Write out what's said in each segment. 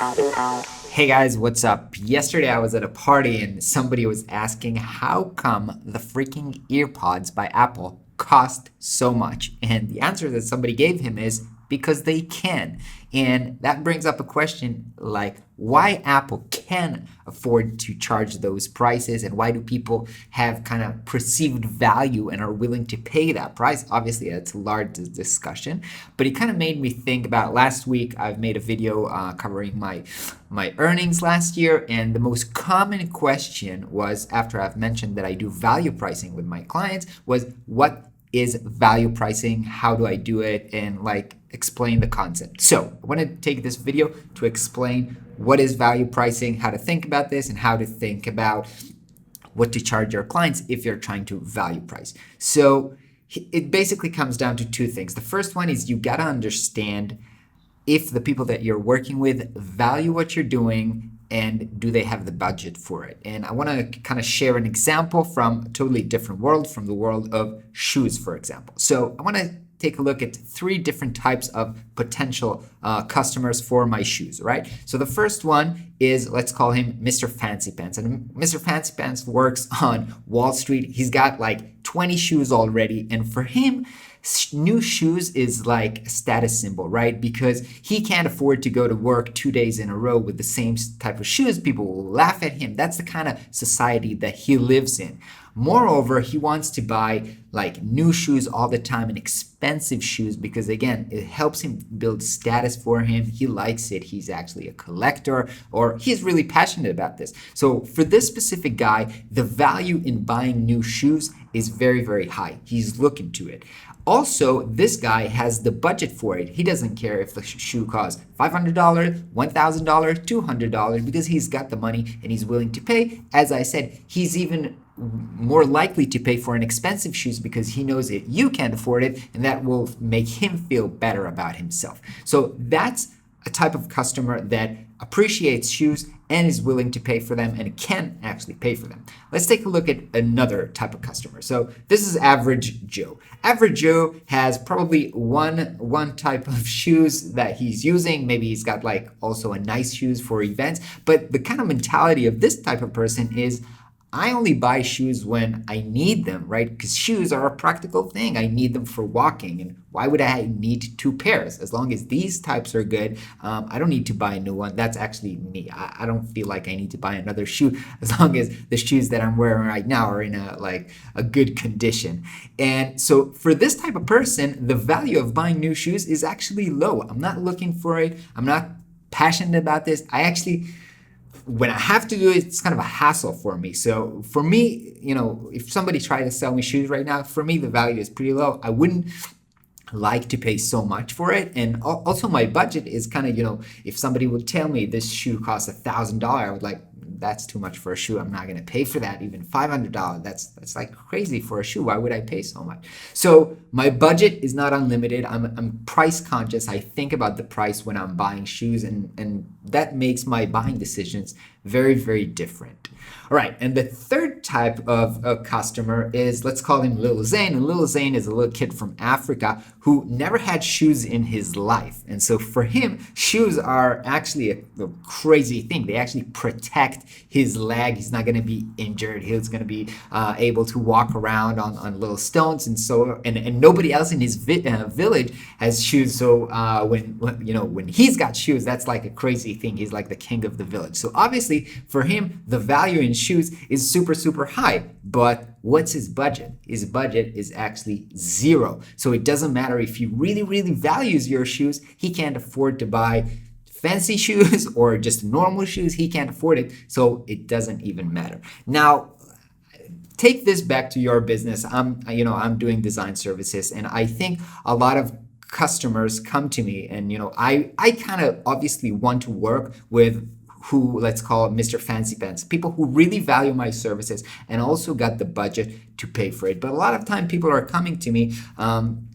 Hey guys, what's up? Yesterday I was at a party and somebody was asking how come the freaking earpods by Apple cost so much? And the answer that somebody gave him is because they can. And that brings up a question like why Apple can afford to charge those prices and why do people have kind of perceived value and are willing to pay that price? Obviously, that's a large discussion, but it kind of made me think about last week. I've made a video covering my earnings last year, and the most common question was, after I've mentioned that I do value pricing with my clients, was what is value pricing, how do I do it, and like explain the concept. So I want to take this video to explain what is value pricing, how to think about this, and how to think about what to charge your clients if you're trying to value price. So it basically comes down to two things. The first one is you got to understand if the people that you're working with value what you're doing and do they have the budget for it. And I want to kind of share an example from a totally different world, from the world of shoes, for example. So I want to take a look at three different types of potential customers for my shoes, right? So the first one is, let's call him Mr. Fancy Pants. And Mr. Fancy Pants works on Wall Street. He's got like 20 shoes already. And for him, new shoes is like a status symbol, right? Because he can't afford to go to work 2 days in a row with the same type of shoes. People will laugh at him. That's the kind of society that he lives in. Moreover, he wants to buy like new shoes all the time and expensive shoes because, again, it helps him build status for him. He likes it. He's actually a collector, or he's really passionate about this. So for this specific guy, the value in buying new shoes is very, very high. He's looking to it. Also, this guy has the budget for it. He doesn't care if the shoe costs $500, $1,000, $200 because he's got the money and he's willing to pay. As I said, he's even more likely to pay for an expensive shoes because he knows that you can't afford it, and that will make him feel better about himself. So that's a type of customer that appreciates shoes and is willing to pay for them and can actually pay for them. Let's take a look at another type of customer. So this is Average Joe. Average Joe has probably one type of shoes that he's using. Maybe he's got like also a nice shoes for events, but the kind of mentality of this type of person is, I only buy shoes when I need them, right? Because shoes are a practical thing. I need them for walking. And why would I need two pairs? As long as these types are good, I don't need to buy a new one. That's actually me. I don't feel like I need to buy another shoe as long as the shoes that I'm wearing right now are in a good condition. And so for this type of person, the value of buying new shoes is actually low. I'm not looking for it. I'm not passionate about this. When I have to do it, it's kind of a hassle for me. So for me, if somebody tried to sell me shoes right now, for me, the value is pretty low. I wouldn't like to pay so much for it. And also my budget is kind of, if somebody would tell me this shoe costs $1,000, I would like, that's too much for a shoe. I'm not going to pay for that. Even $500. That's like crazy for a shoe. Why would I pay so much? So my budget is not unlimited. I'm price conscious. I think about the price when I'm buying shoes, and that makes my buying decisions very, very different. All right, and the third type of customer is, let's call him Lil Zane. And Lil Zane is a little kid from Africa who never had shoes in his life. And so for him, shoes are actually a crazy thing. They actually protect his leg. He's not going to be injured. He's going to be able to walk around on little stones. And nobody else in his village has shoes. So when he's got shoes, that's like a crazy thing. He's like the king of the village. So obviously for him, the value in shoes is super, super high. But what's his budget? His budget is actually zero. So it doesn't matter if he really, really values your shoes. He can't afford to buy fancy shoes or just normal shoes. He can't afford it. So it doesn't even matter. Now, take this back to your business. I'm doing design services, and I think a lot of customers come to me, and I kind of obviously want to work with who, let's call Mr. Fancy Pants, people who really value my services and also got the budget to pay for it. But a lot of time people are coming to me, and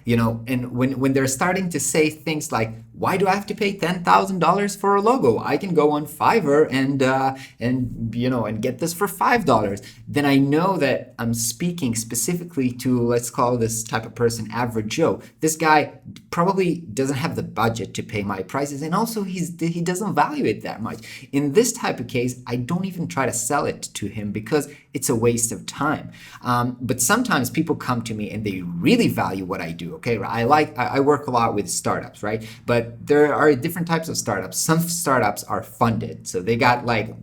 when they're starting to say things like, Why do I have to pay $10,000 for a logo? I can go on Fiverr and get this for $5. Then I know that I'm speaking specifically to, let's call this type of person average Joe. This guy probably doesn't have the budget to pay my prices, and also he doesn't value it that much. In this type of case, I don't even try to sell it to him because it's a waste of time. But sometimes people come to me and they really value what I do. Okay, I work a lot with startups, right? But there are different types of startups. Some startups are funded, so they got like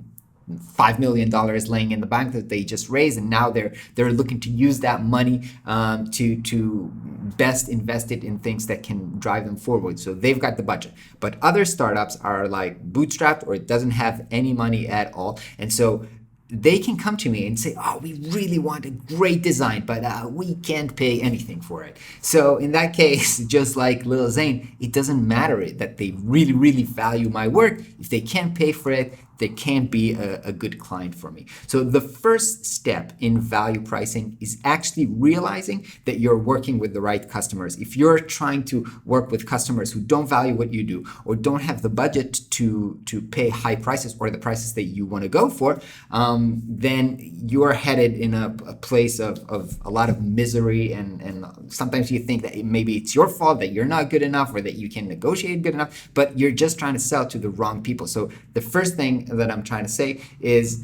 $5 million laying in the bank that they just raised, and now they're looking to use that money to best invest it in things that can drive them forward. So they've got the budget. But other startups are like bootstrapped, or it doesn't have any money at all, and so they can come to me and say, oh, we really want a great design, but we can't pay anything for it. So in that case, just like Lil Zane, it doesn't matter that they really, really value my work. If they can't pay for it, they can't be a good client for me. So the first step in value pricing is actually realizing that you're working with the right customers. If you're trying to work with customers who don't value what you do, or don't have the budget to pay high prices or the prices that you want to go for, then you're headed in a place of a lot of misery, and sometimes you think that maybe it's your fault that you're not good enough or that you can negotiate good enough, but you're just trying to sell to the wrong people. So the first thing that I'm trying to say is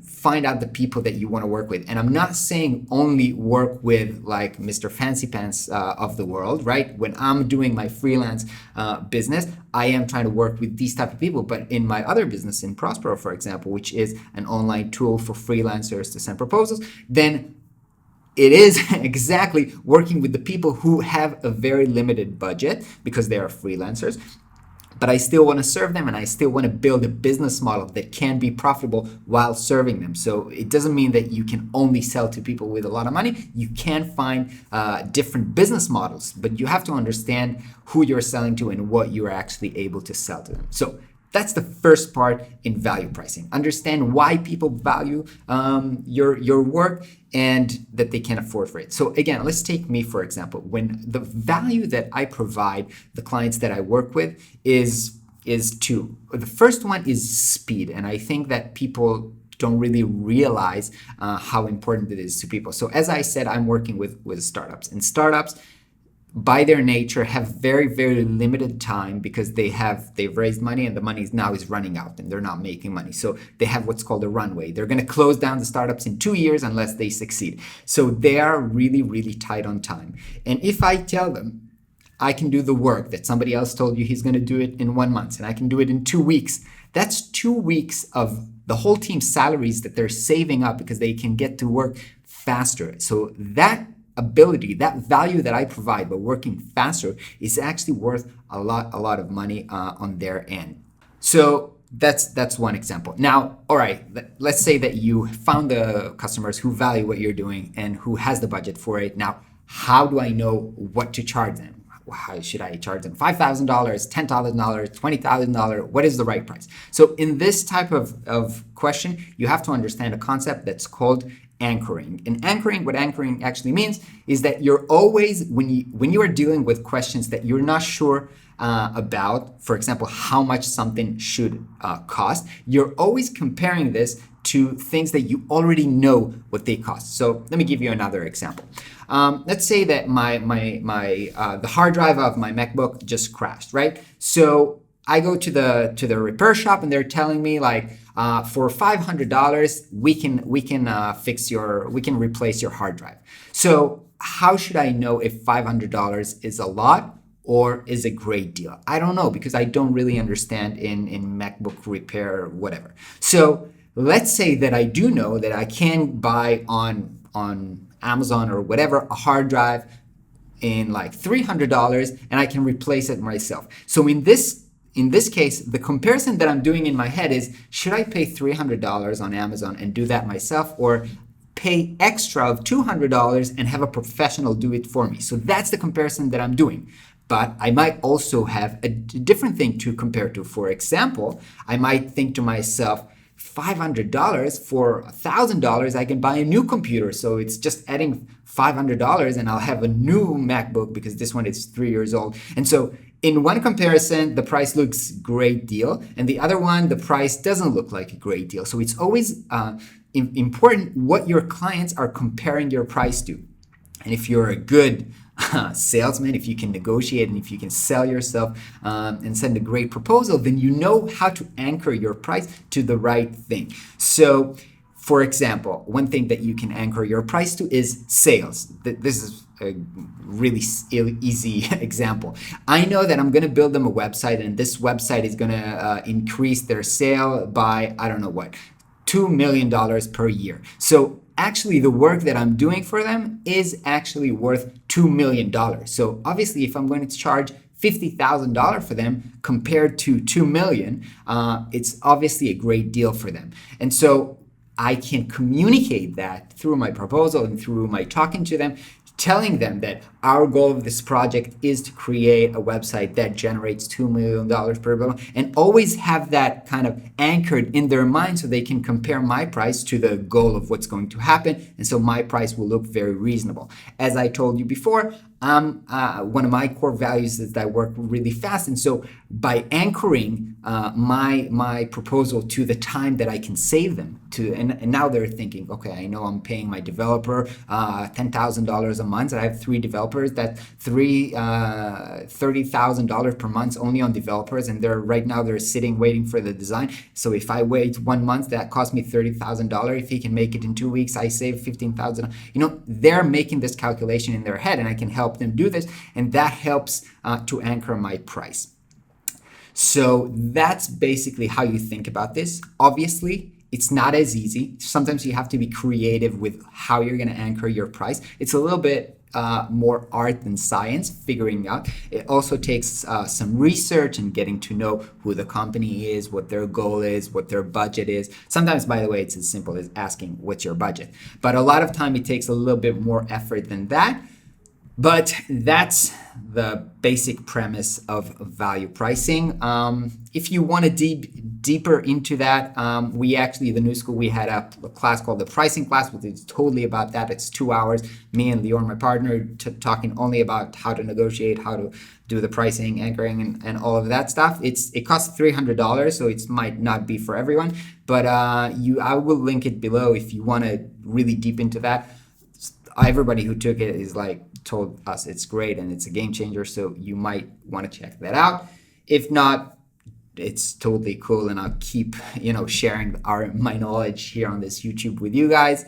find out the people that you want to work with. And I'm not saying only work with like Mr. Fancy Pants of the world, right? When I'm doing my freelance business, I am trying to work with these type of people. But in my other business, in Prospero, for example, which is an online tool for freelancers to send proposals, then it is exactly working with the people who have a very limited budget because they are freelancers. But I still want to serve them, and I still want to build a business model that can be profitable while serving them. So it doesn't mean that you can only sell to people with a lot of money. You can find different business models, but you have to understand who you're selling to and what you're actually able to sell to them. So that's the first part in value pricing. Understand why people value your work and that they can afford for it. So again, let's take me for example. When the value that I provide the clients that I work with is two. The first one is speed, and I think that people don't really realize how important it is to people. So as I said, I'm working with startups, and startups by their nature have very, very limited time because they've raised money and the money now is running out and they're not making money. So they have what's called a runway. They're going to close down the startups in 2 years unless they succeed. So they are really, really tight on time. And if I tell them I can do the work that somebody else told you he's going to do it in 1 month and I can do it in 2 weeks, that's 2 weeks of the whole team's salaries that they're saving up because they can get to work faster. So that ability, that value that I provide by working faster is actually worth a lot of money on their end. So that's one example. Now, all right, let's say that you found the customers who value what you're doing and who has the budget for it. Now, how do I know what to charge them? How should I charge them? $5,000, $10,000, $20,000? What is the right price? So in this type of question, you have to understand a concept that's called anchoring. And anchoring, what anchoring actually means is that you're always, when you are dealing with questions that you're not sure about, for example, how much something should cost, you're always comparing this to things that you already know what they cost. So let me give you another example. Let's say that the hard drive of my MacBook just crashed, right? So I go to the repair shop and they're telling me like for $500 we can replace your hard drive. So how should I know if $500 is a lot or is a great deal? I don't know because I don't really understand in MacBook repair or whatever. So let's say that I do know that I can buy on Amazon or whatever a hard drive in like $300 and I can replace it myself. So in this case, the comparison that I'm doing in my head is, should I pay $300 on Amazon and do that myself, or pay extra of $200 and have a professional do it for me? So that's the comparison that I'm doing. But I might also have a different thing to compare to. For example, I might think to myself, $500 for $1,000, I can buy a new computer. So it's just adding $500 and I'll have a new MacBook because this one is 3 years old. And so In one comparison, the price looks great deal, and the other one, the price doesn't look like a great deal. So it's always important what your clients are comparing your price to. And if you're a good salesman, if you can negotiate and if you can sell yourself and send a great proposal, then you know how to anchor your price to the right thing. So, for example, one thing that you can anchor your price to is sales. This is a really easy example. I know that I'm going to build them a website, and this website is going to increase their sale by, I don't know what, $2 million per year. So actually the work that I'm doing for them is actually worth $2 million. So obviously if I'm going to charge $50,000 for them compared to $2 million, it's obviously a great deal for them. And so I can communicate that through my proposal and through my talking to them, telling them that our goal of this project is to create a website that generates $2 million per month, and always have that kind of anchored in their mind so they can compare my price to the goal of what's going to happen. And so my price will look very reasonable. As I told you before, one of my core values is that I work really fast. And so by anchoring my proposal to the time that I can save them to, and now they're thinking, okay, I know I'm paying my developer $10,000 a month. I have 3 developers. That's $30,000 per month only on developers, and they're sitting waiting for the design. So if I wait 1 month, that costs me $30,000. If he can make it in 2 weeks, I save $15,000. They're making this calculation in their head, and I can help them do this, and that helps to anchor my price. So that's basically how you think about this. Obviously, it's not as easy. Sometimes you have to be creative with how you're going to anchor your price. It's a little bit more art than science, figuring out. It also takes some research and getting to know who the company is, what their goal is, what their budget is. Sometimes, by the way, it's as simple as asking, what's your budget? But a lot of time it takes a little bit more effort than that. But that's the basic premise of value pricing. If you want to deeper into that, the nuSchool, we had a class called the pricing class, which is totally about that. It's 2 hours, me and Lior, my partner, talking only about how to negotiate, how to do the pricing, anchoring, and all of that stuff. It costs $300, so it might not be for everyone, but I will link it below if you want to really deep into that. Everybody who took it is told us it's great and it's a game changer, so you might want to check that out. If not, it's totally cool, and I'll keep sharing my knowledge here on this YouTube with you guys.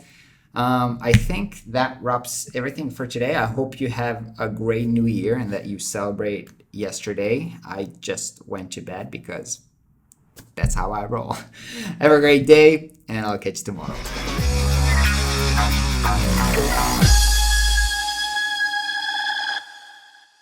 I think that wraps everything for today. I hope you have a great new year and that you celebrate yesterday. I just went to bed because that's how I roll. Have a great day, and I'll catch you tomorrow.